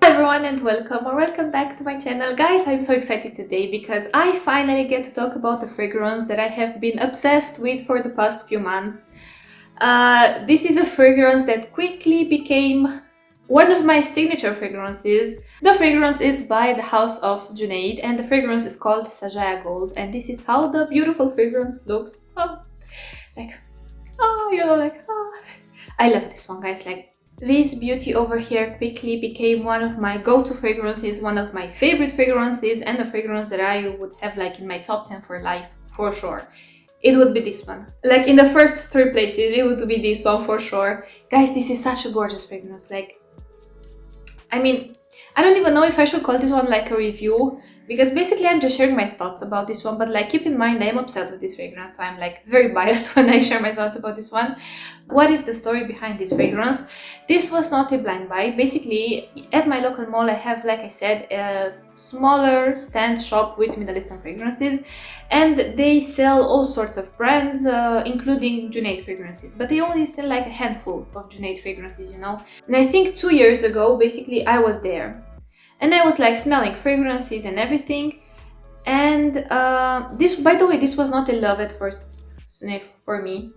Everyone, and welcome or welcome back to my channel. Guys, I'm so excited today because I finally get to talk about a fragrance that I have been obsessed with for the past few months. This is a fragrance that quickly became one of my signature fragrances. The fragrance is by the house of Junaid and the fragrance is called SAJAYA Gold, and this is how the beautiful fragrance looks. I love this one, guys. This beauty over here quickly became one of my go-to fragrances, one of my favorite fragrances, and a fragrance that I would have in my top 10 for life, for sure. It would be this one. In the first 3 places, it would be this one for sure. Guys, this is such a gorgeous fragrance. I don't even know if I should call this one a review, because basically I'm just sharing my thoughts about this one, but keep in mind I am obsessed with this fragrance, so I'm very biased when I share my thoughts about this one. What is the story behind this fragrance? This was not a blind buy. Basically, at my local mall I have, like I said, a smaller stand shop with Middle Eastern fragrances, and they sell all sorts of brands, including Junaid fragrances, but they only sell a handful of Junaid fragrances, you know. And I think 2 years ago, basically, I was there and I was smelling fragrances and everything, and this, by the way, this was not a love at first sniff for me,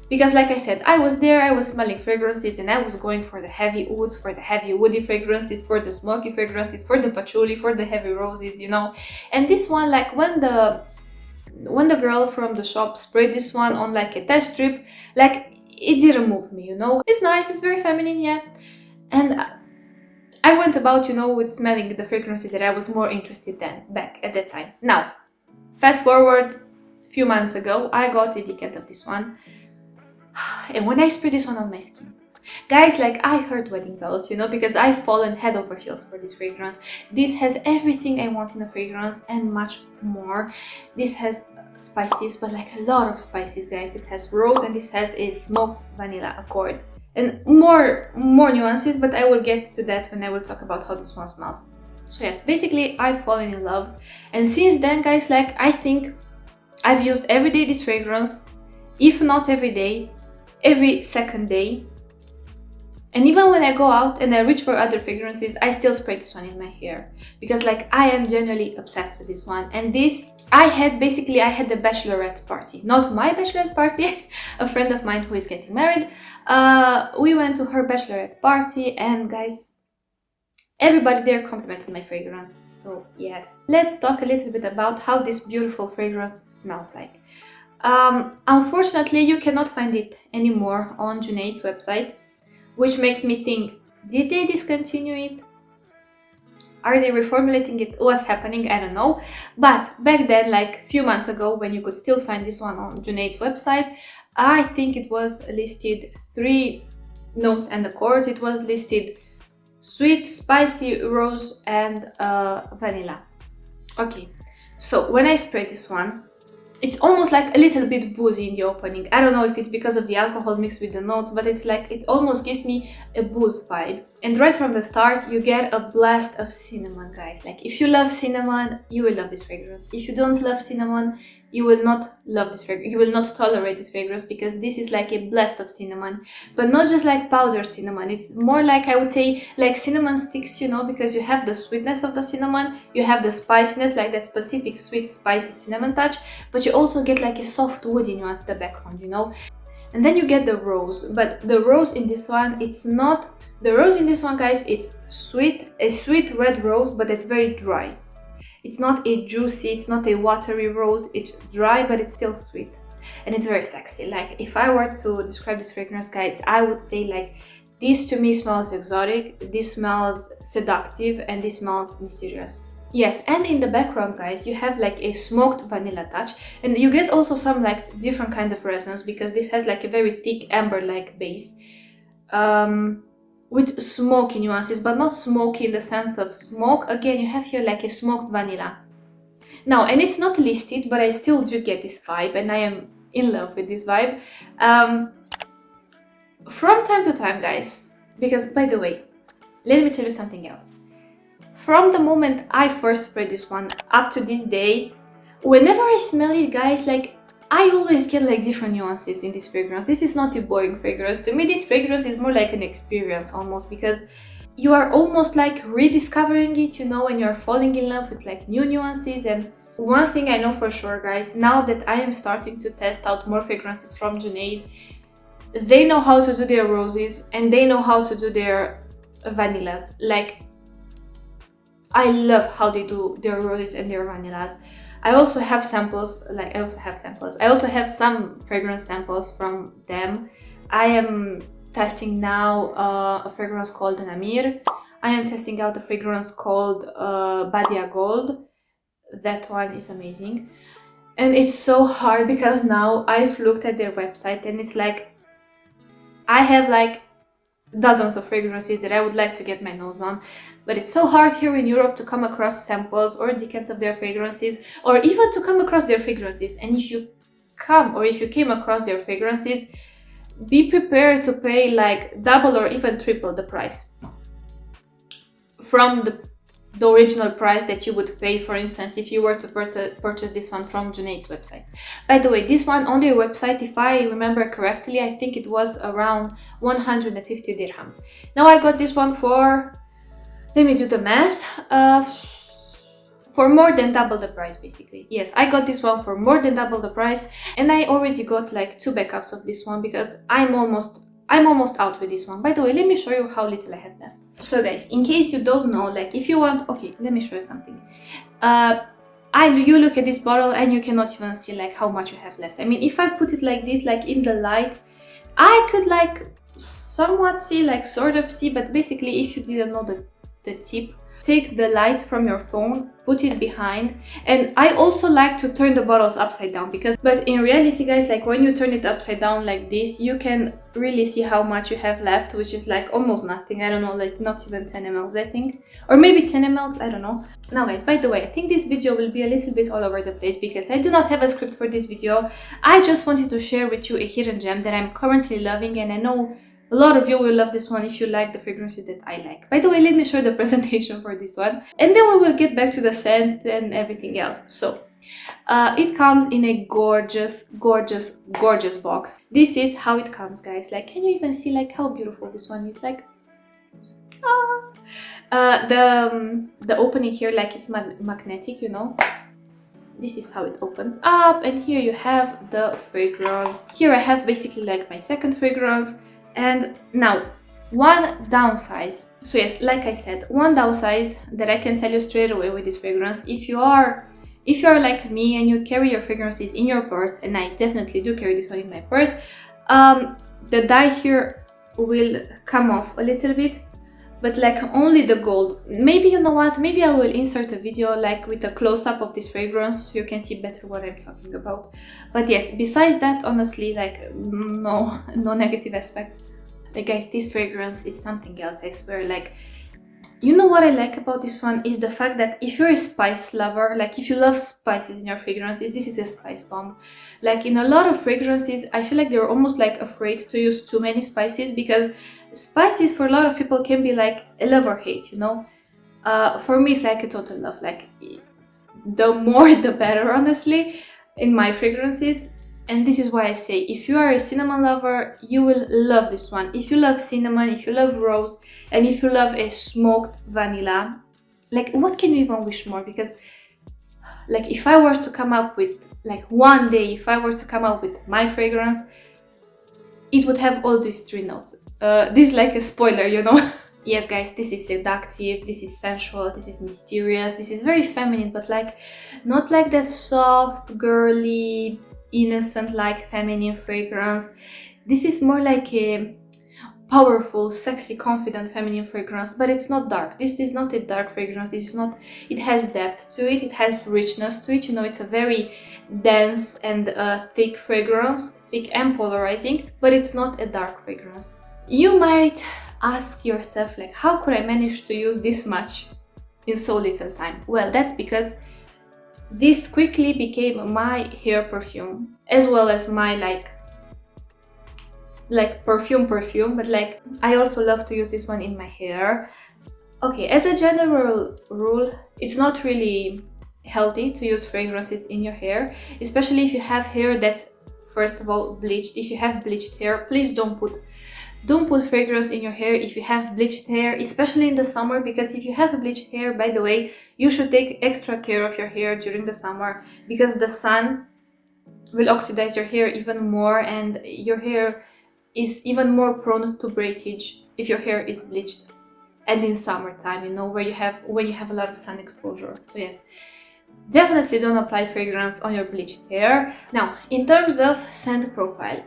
because like I said, I was there, I was smelling fragrances and I was going for the heavy ouds, for the heavy woody fragrances, for the smoky fragrances, for the patchouli, for the heavy roses, you know. And this one, when the girl from the shop sprayed this one on a test strip, it didn't move me, you know. It's nice, it's very feminine, yeah, and I went about, you know, with smelling the fragrances that I was more interested in back at that time. Now, fast forward a few months ago, I got a decant of this one, and when I sprayed this one on my skin, guys, I heard wedding bells, you know, because I've fallen head over heels for this fragrance. This has everything I want in a fragrance and much more. This has spices, but a lot of spices, guys. This has rose and this has a smoked vanilla accord. And more nuances, but I will get to that when I will talk about how this one smells. So yes, basically I've fallen in love, and since then, guys, I think I've used every day this fragrance, if not every day, every second day. And even when I go out and I reach for other fragrances, I still spray this one in my hair, because I am genuinely obsessed with this one. And this, I had the bachelorette party, not my bachelorette party, a friend of mine who is getting married. We went to her bachelorette party, and guys, everybody there complimented my fragrance. So yes, let's talk a little bit about how this beautiful fragrance smells like. Unfortunately, you cannot find it anymore on Junaid's website, which makes me think, did they discontinue it? Are they reformulating it? What's happening? I don't know. But back then, a few months ago, when you could still find this one on Junaid's website, I think it was listed 3 notes and accords. It was listed sweet, spicy, rose, and vanilla. Okay, so when I sprayed this one, it's almost a little bit boozy in the opening. I don't know if it's because of the alcohol mixed with the notes, but it's it almost gives me a booze vibe. And right from the start, you get a blast of cinnamon, guys. If you love cinnamon, you will love this fragrance. If you don't love cinnamon, you will not love this fragrance. You will not tolerate this fragrance, because this is a blast of cinnamon, but not just powdered cinnamon. It's more I would say cinnamon sticks, you know, because you have the sweetness of the cinnamon, you have the spiciness, that specific sweet spicy cinnamon touch, but you also get a soft woody nuance in the background, you know. And then you get the rose, but the rose in this one, it's not the rose in this one, guys. It's sweet, a sweet red rose, but it's very dry. It's not a juicy, it's not a watery rose. It's dry, but it's still sweet, and it's very sexy. If I were to describe this fragrance, guys, I would say this to me smells exotic, this smells seductive, and this smells mysterious. Yes, and in the background, guys, you have a smoked vanilla touch, and you get also some different kind of resonance, because this has a very thick amber-like base, with smoky nuances, but not smoky in the sense of smoke. Again, you have here a smoked vanilla. Now, and it's not listed, but I still do get this vibe, and I am in love with this vibe. From time to time, guys, because by the way, let me tell you something else. From the moment I first sprayed this one up to this day, whenever I smell it, guys, I always get different nuances in this fragrance. This is not a boring fragrance. To me, this fragrance is more like an experience almost, because you are almost like rediscovering it, you know, and you're falling in love with like new nuances. And one thing I know for sure, guys, now that I am starting to test out more fragrances from Junaid, they know how to do their roses and they know how to do their vanillas. Like, I love how they do their roses and their vanillas. I also have samples, I also have some fragrance samples from them. I am testing now a fragrance called Namir. I am testing out a fragrance called SAJAYA Gold. That one is amazing. And it's so hard because now I've looked at their website and it's like, I have like dozens of fragrances that I would like to get my nose on, but it's so hard here in Europe to come across samples or decants of their fragrances, or even to come across their fragrances. And if you came across their fragrances, be prepared to pay like double or even triple the price from the original price that you would pay, for instance, if you were to purchase this one from Junaid's website. By the way, this one on their website, if I remember correctly, I think it was around 150 dirham. Now I got this one for, let me do the math, for more than double the price, basically. Yes, I got this one for more than double the price, and I already got like 2 backups of this one because I'm almost out with this one. By the way, let me show you how little I have left. So guys, in case you don't know, like if you want, okay, let me show you something. You look at this bottle and you cannot even see like how much you have left. I mean, if I put it like this, like in the light, I could like somewhat see, like sort of see, but basically if you didn't know the tip, take the light from your phone, put it behind. And I also like to turn the bottles upside down but in reality, guys, like when you turn it upside down like this, you can really see how much you have left, which is like almost nothing. I don't know, like not even 10 ml, I think, or maybe 10 ml, I don't know. Now guys, by the way, I think this video will be a little bit all over the place because I do not have a script for this video. I just wanted to share with you a hidden gem that I'm currently loving, and I know a lot of you will love this one if you like the fragrances that I like. By the way, let me show you the presentation for this one, and then we will get back to the scent and everything else. So, it comes in a gorgeous, gorgeous, gorgeous box. This is how it comes, guys. Like, can you even see like how beautiful this one is? Like, the opening here, like it's magnetic, you know. This is how it opens up, and here you have the fragrance. Here I have basically like my second fragrance. And now, one downside. So yes, like I said, one downside that I can tell you straight away with this fragrance, if you are like me and you carry your fragrances in your purse, and I definitely do carry this one in my purse, the dye here will come off a little bit, but like only the gold. Maybe, you know what, maybe I will insert a video like with a close-up of this fragrance so you can see better what I'm talking about. But yes, besides that, honestly, like no negative aspects. Like guys, this fragrance is something else, I swear. Like, you know what I like about this one is the fact that if you're a spice lover, like if you love spices in your fragrances, this is a spice bomb. Like in a lot of fragrances, I feel like they're almost like afraid to use too many spices because spices for a lot of people can be like a love or hate, you know. For me, it's like a total love. Like the more the better, honestly, in my fragrances. And this is why I say, if you are a cinnamon lover, you will love this one. If you love cinnamon, if you love rose, and if you love a smoked vanilla, like what can you even wish more? Because like if I were to come up with, like one day, if I were to come up with my fragrance, it would have all these 3 notes. This is like a spoiler, you know. Yes guys, this is seductive, this is sensual, this is mysterious, this is very feminine, but like not like that soft, girly, innocent, like feminine fragrance. This is more like a powerful, sexy, confident feminine fragrance, but it's not dark. This is not a dark fragrance. This is not, it has depth to it, it has richness to it, you know. It's a very dense and thick fragrance, thick and polarizing, but it's not a dark fragrance. You might ask yourself, like, how could I manage to use this much in so little time? Well, that's because this quickly became my hair perfume, as well as my like perfume, but like I also love to use this one in my hair. Okay, as a general rule, it's not really healthy to use fragrances in your hair, especially if you have hair that's, first of all, bleached. If you have bleached hair, please don't put Don't put fragrance in your hair if you have bleached hair, especially in the summer, because if you have bleached hair, by the way, you should take extra care of your hair during the summer, because the sun will oxidize your hair even more, and your hair is even more prone to breakage if your hair is bleached, and in summertime, you know, when you have a lot of sun exposure. So yes, definitely don't apply fragrance on your bleached hair. Now, in terms of scent profile,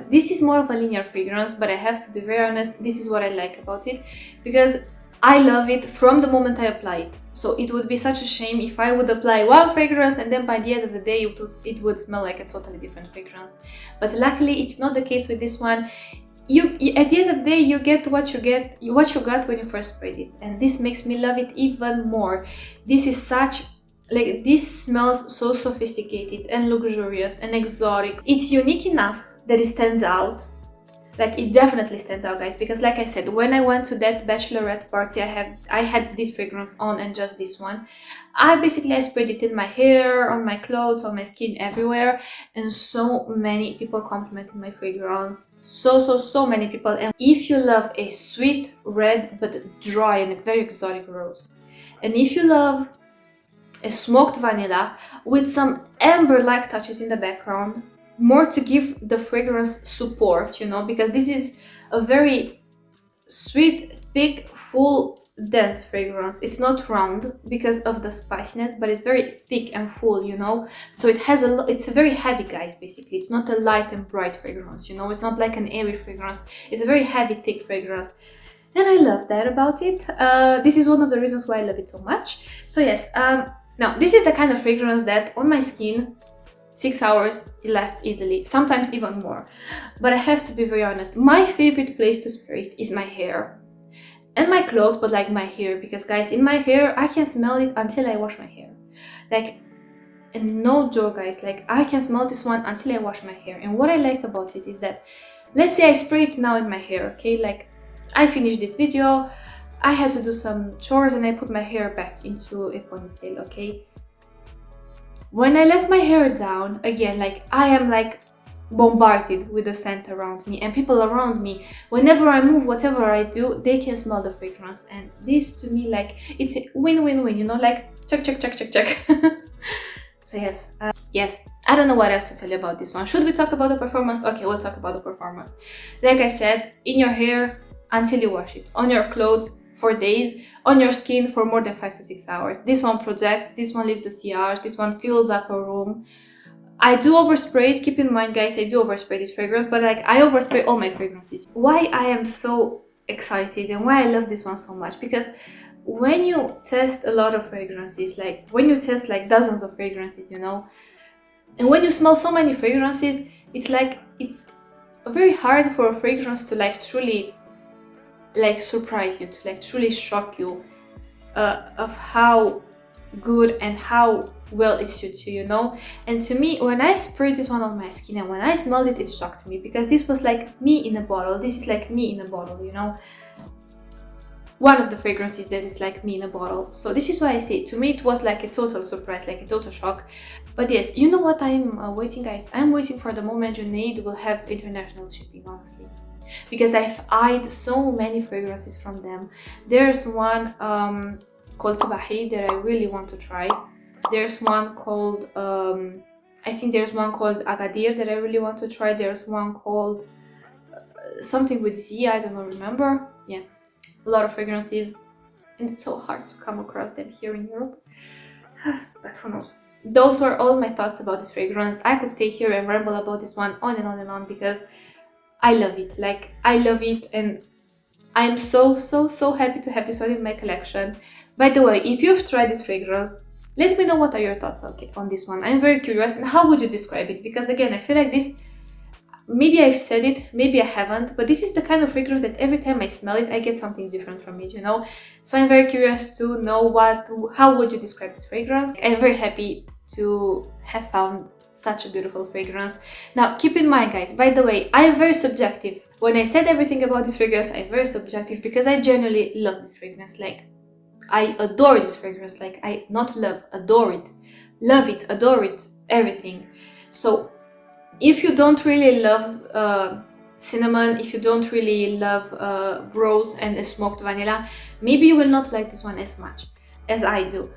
this is more of a linear fragrance, but I have to be very honest, this is what I like about it, because I love it from the moment I apply it. So it would be such a shame if I would apply one fragrance and then by the end of the day it would smell like a totally different fragrance. But luckily it's not the case with this one. You at the end of the day, you get what you got when you first sprayed it, and this makes me love it even more. This is such, like, this smells so sophisticated and luxurious and exotic. It's unique enough that it stands out. Like, it definitely stands out, guys, because like I said, when I went to that bachelorette party, I had this fragrance on, and just this one. I sprayed it in my hair, on my clothes, on my skin, everywhere, and so many people complimented my fragrance. So many people. And if you love a sweet red but dry and very exotic rose, and if you love a smoked vanilla with some amber-like touches in the background, more to give the fragrance support, you know, because this is a very sweet, thick, full, dense fragrance. It's not round because of the spiciness, but it's very thick and full, you know. So it has it's a very heavy, guys, basically. It's not a light and bright fragrance, you know. It's not like an airy fragrance. It's a very heavy, thick fragrance. And I love that about it. This is one of the reasons why I love it so much. So yes, now this is the kind of fragrance that on my skin, 6 hours, it lasts easily, sometimes even more. But I have to be very honest, my favorite place to spray it is my hair and my clothes, but like my hair, because guys, in my hair I can smell it until I wash my hair. Like, and no joke, guys, like I can smell this one until I wash my hair. And what I like about it is that, let's say I spray it now in my hair, okay, like I finished this video, I had to do some chores and I put my hair back into a ponytail, okay. When I let my hair down, again, like I am like bombarded with the scent around me, and people around me, whenever I move, whatever I do, they can smell the fragrance. And this to me, like, it's a win-win-win, you know, like check. So yes, I don't know what else to tell you about this one. Should we talk about the performance? Okay, we'll talk about the performance. Like I said, in your hair until you wash it, on your clothes for days, on your skin for more than 5 to 6 hours. This one projects, this one leaves the sillage, this one fills up a room. I do overspray it. Keep in mind, guys, I do overspray this fragrance, but like I overspray all my fragrances. Why I am so excited and why I love this one so much, because when you test a lot of fragrances, like when you test like dozens of fragrances, you know, and when you smell so many fragrances, it's like it's very hard for a fragrance to like truly like surprise you, to like truly shock you of how good and how well it suits you, you know. And to me, when I sprayed this one on my skin and when I smelled it, it shocked me, because this was like me in a bottle. This is like me in a bottle, you know, one of the fragrances that is like me in a bottle. So this is why I say, to me it was like a total surprise, like a total shock. But yes, you know what I'm waiting, guys? I'm waiting for the moment Junaid will have international shipping, honestly, because I've eyed so many fragrances from them. There's one called Tabahy that I really want to try. There's one called I think there's one called Agadir that I really want to try. There's one called something with Z, I don't remember. Yeah, a lot of fragrances, and it's so hard to come across them here in Europe. But who knows. Those were all my thoughts about this fragrance. I could stay here and ramble about this one on and on and on, because I love it. Like, I love it, and I'm so happy to have this one in my collection. By the way, if you've tried this fragrance, let me know what are your thoughts on this one. I'm very curious, and how would you describe it? Because again, I feel like this, maybe I've said it, maybe I haven't, but this is the kind of fragrance that every time I smell it, I get something different from it, you know. So I'm very curious to know how would you describe this fragrance. I'm very happy to have found such a beautiful fragrance. Now, keep in mind, guys, by the way, I am very subjective. When I said everything about this fragrance, I'm very subjective, because I genuinely love this fragrance. Like, I adore this fragrance. Like, I not love, adore it. Love it, adore it, everything. So if you don't really love cinnamon, if you don't really love rose and smoked vanilla, maybe you will not like this one as much as I do.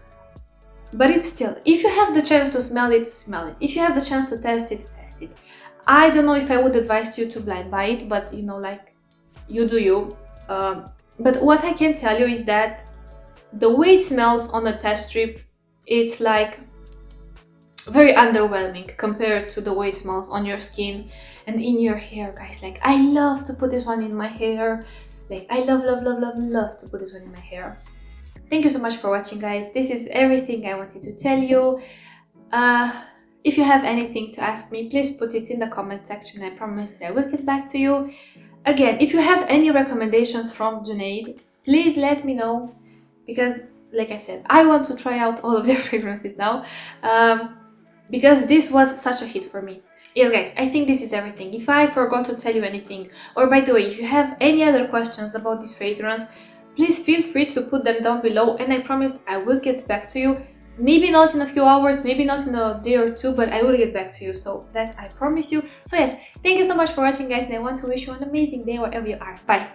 But it's still, if you have the chance to smell it, smell it. If you have the chance to test it, test it. I don't know if I would advise you to blind buy it, but you know, like, you do you. But what I can tell you is that the way it smells on a test strip, it's like very underwhelming compared to the way it smells on your skin and in your hair, guys. Like, I love to put this one in my hair. Like, I love to put this one in my hair. Thank you so much for watching, guys. This is everything I wanted to tell you. If you have anything to ask me, please put it in the comment section. I promise that I will get back to you. Again, if you have any recommendations from Junaid, please let me know, because like I said, I want to try out all of their fragrances now, because this was such a hit for me. Yes, guys, I think this is everything. If I forgot to tell you anything, or by the way, if you have any other questions about this fragrance, please feel free to put them down below, and I promise I will get back to you. Maybe not in a few hours, maybe not in a day or two, but I will get back to you, so that I promise you. So yes, thank you so much for watching, guys, and I want to wish you an amazing day wherever you are. Bye.